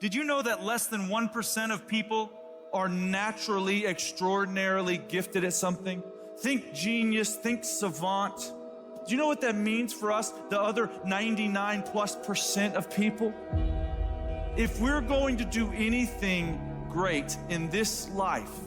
Did you know that less than 1% of people are naturally, extraordinarily gifted at something? Think genius, think savant. Do you know what that means for us, the other 99+% of people? If we're going to do anything great in this life,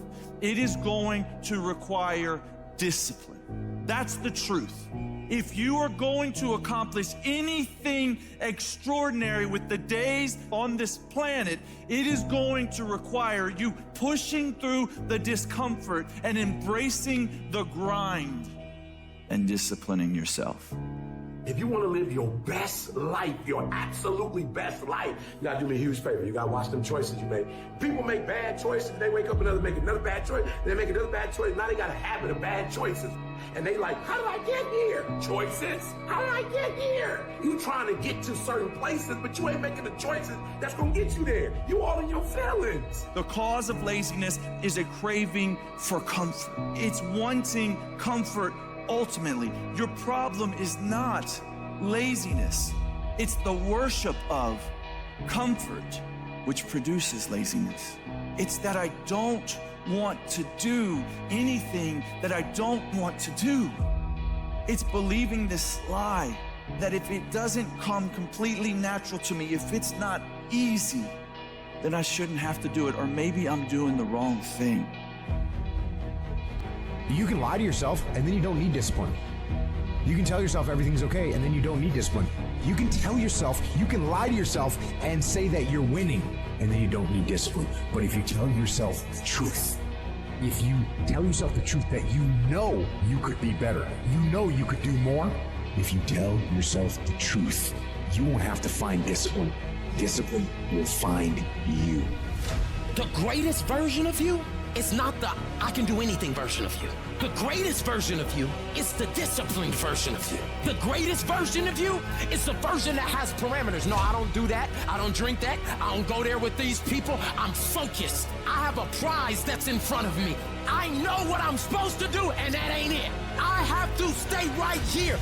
it is going to require discipline. That's the truth. If you are going to accomplish anything extraordinary with the days on this planet, it is going to require you pushing through the discomfort and embracing the grind and disciplining yourself. If you want to live your best life, your absolutely best life, you gotta do me a huge favor. You gotta watch them choices you make. People make bad choices, they wake up and make another bad choice, they make another bad choice. Now they got a habit of bad choices. And they like, how did I get here? Choices. How did I get here? You trying to get to certain places, but you ain't making the choices that's gonna get you there. You all in your feelings. The cause of laziness is a craving for comfort. It's wanting comfort. Ultimately, your problem is not laziness. It's the worship of comfort which produces laziness. It's that I don't want to do anything that I don't want to do. It's believing this lie that if it doesn't come completely natural to me, if it's not easy, then I shouldn't have to do it, or maybe I'm doing the wrong thing. You can lie to yourself and then you don't need discipline. You can tell yourself everything's okay and then you don't need discipline. You can tell yourself, you can lie to yourself and say that you're winning and then you don't need discipline. But if you tell yourself the truth, if you tell yourself the truth that you know you could be better, you know you could do more, if you tell yourself the truth, you won't have to find discipline. Discipline will find you. The greatest version of you is not the I can do anything version of you. The greatest version of you is the disciplined version of you. The greatest version of you is the version that has parameters. No, I don't do that. I don't drink that. I don't go there with these people. I'm focused. I have a prize that's in front of me. I know what I'm supposed to do, and that ain't it. I have to stay right here.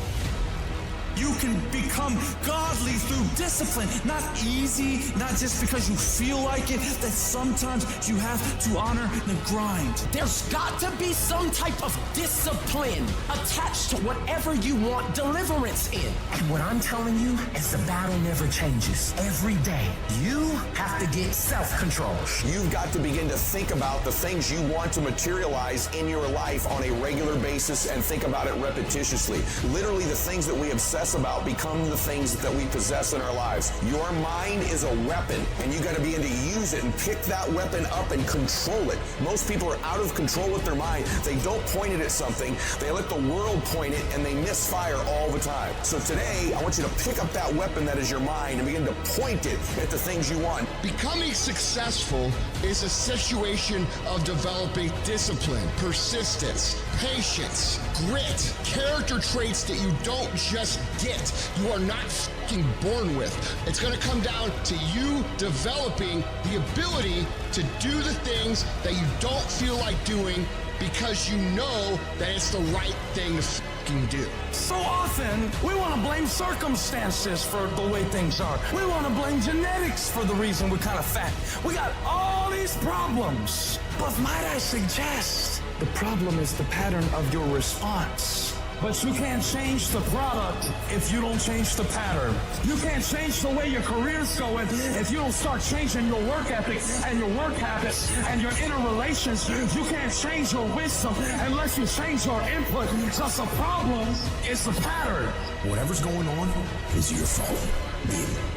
You can become godly through discipline, not easy, not just because you feel like it, that sometimes you have to honor the grind. There's got to be some type of discipline attached to whatever you want deliverance in. And what I'm telling you is the battle never changes. Every day, you have to get self-control. You've got to begin to think about the things you want to materialize in your life on a regular basis and think about it repetitiously. Literally, the things that we obsess about become the things that we possess in our lives. Your mind is a weapon, and you got to begin to use it and pick that weapon up and control it. Most people are out of control with their mind. They don't point it at something. They let the world point it, and they misfire all the time. So today, I want you to pick up that weapon that is your mind and begin to point it at the things you want. Becoming successful is a situation of developing discipline, persistence, patience, grit, character traits that you don't just get, you are not fucking born with. It's going to come down to you developing the ability to do the things that you don't feel like doing because you know that it's the right thing to fucking do. So often, we want to blame circumstances for the way things are. We want to blame genetics for the reason we're kind of fat. We got all these problems. But might I suggest, the problem is the pattern of your response. But you can't change the product if you don't change the pattern. You can't change the way your career's going if you don't start changing your work ethic and your work habits and your inner relations. You can't change your wisdom unless you change your input. Because the problem is the pattern. Whatever's going on is your fault.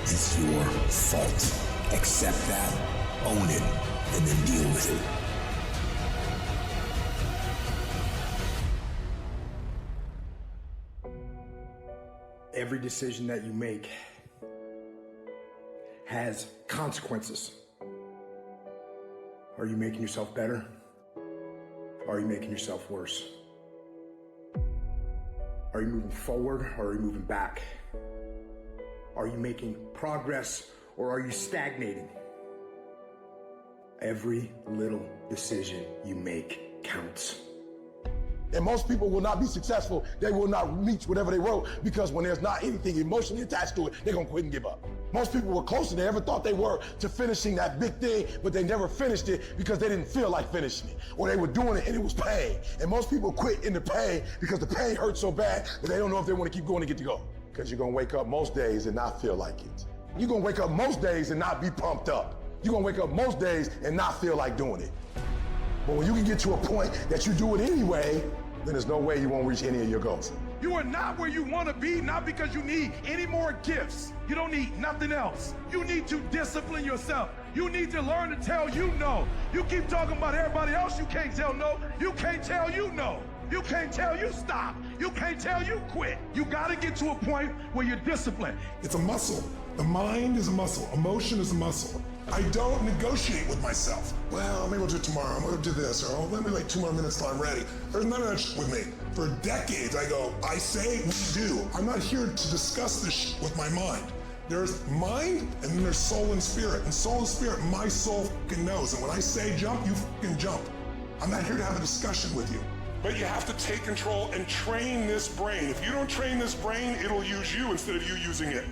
It's your fault. Accept that, own it, and then deal with it. Every decision that you make has consequences. Are you making yourself better? Or are you making yourself worse? Are you moving forward or are you moving back? Are you making progress or are you stagnating? Every little decision you make counts. And most people will not be successful. They will not reach whatever they wrote because when there's not anything emotionally attached to it, they're going to quit and give up. Most people were closer than they ever thought they were to finishing that big thing, but they never finished it because they didn't feel like finishing it. Or they were doing it and it was pain. And most people quit in the pain because the pain hurts so bad that they don't know if they want to keep going to get to go. Because you're going to wake up most days and not feel like it. You're going to wake up most days and not be pumped up. You're going to wake up most days and not feel like doing it. But when you can get to a point that you do it anyway, then there's no way you won't reach any of your goals. You are not where you want to be, not because you need any more gifts. You don't need nothing else. You need to discipline yourself. You need to learn to tell you no. You keep talking about everybody else you can't tell no. You can't tell you no. You can't tell you stop. You can't tell you quit. You got to get to a point where you're disciplined. It's a muscle. The mind is a muscle. Emotion is a muscle. I don't negotiate with myself. Well, maybe we'll do it tomorrow. I'm going to do this. Or let me wait 2 more minutes till I'm ready. There's none of that shit with me. For decades, I go, I say, we do. I'm not here to discuss this shit with my mind. There's mind, and then there's soul and spirit. And soul and spirit, my soul fucking knows. And when I say jump, you fucking jump. I'm not here to have a discussion with you. But you have to take control and train this brain. If you don't train this brain, it'll use you instead of you using it.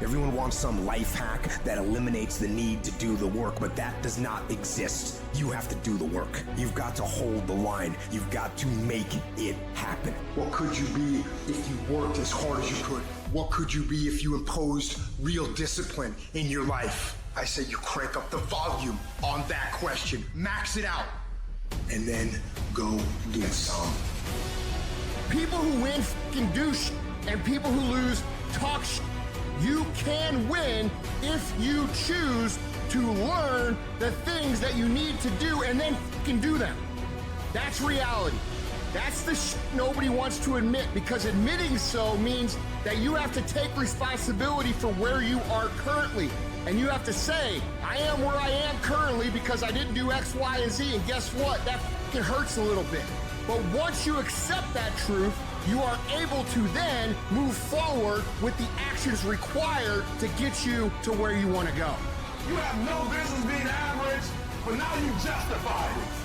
Everyone wants some life hack that eliminates the need to do the work, but that does not exist. You have to do the work. You've got to hold the line. You've got to make it happen. What could you be if you worked as hard as you could? What could you be if you imposed real discipline in your life? I say you crank up the volume on that question. Max it out. And then go get some. People who win fucking do shit, and people who lose talk shit. You can win if you choose to learn the things that you need to do and then fucking do them. That's reality. That's the shit nobody wants to admit, because admitting so means that you have to take responsibility for where you are currently. And you have to say, I am where I am currently because I didn't do X, Y, and Z. And guess what? That fucking hurts a little bit. But once you accept that truth, you are able to then move forward with the actions required to get you to where you want to go. You have no business being average, but now you justify it.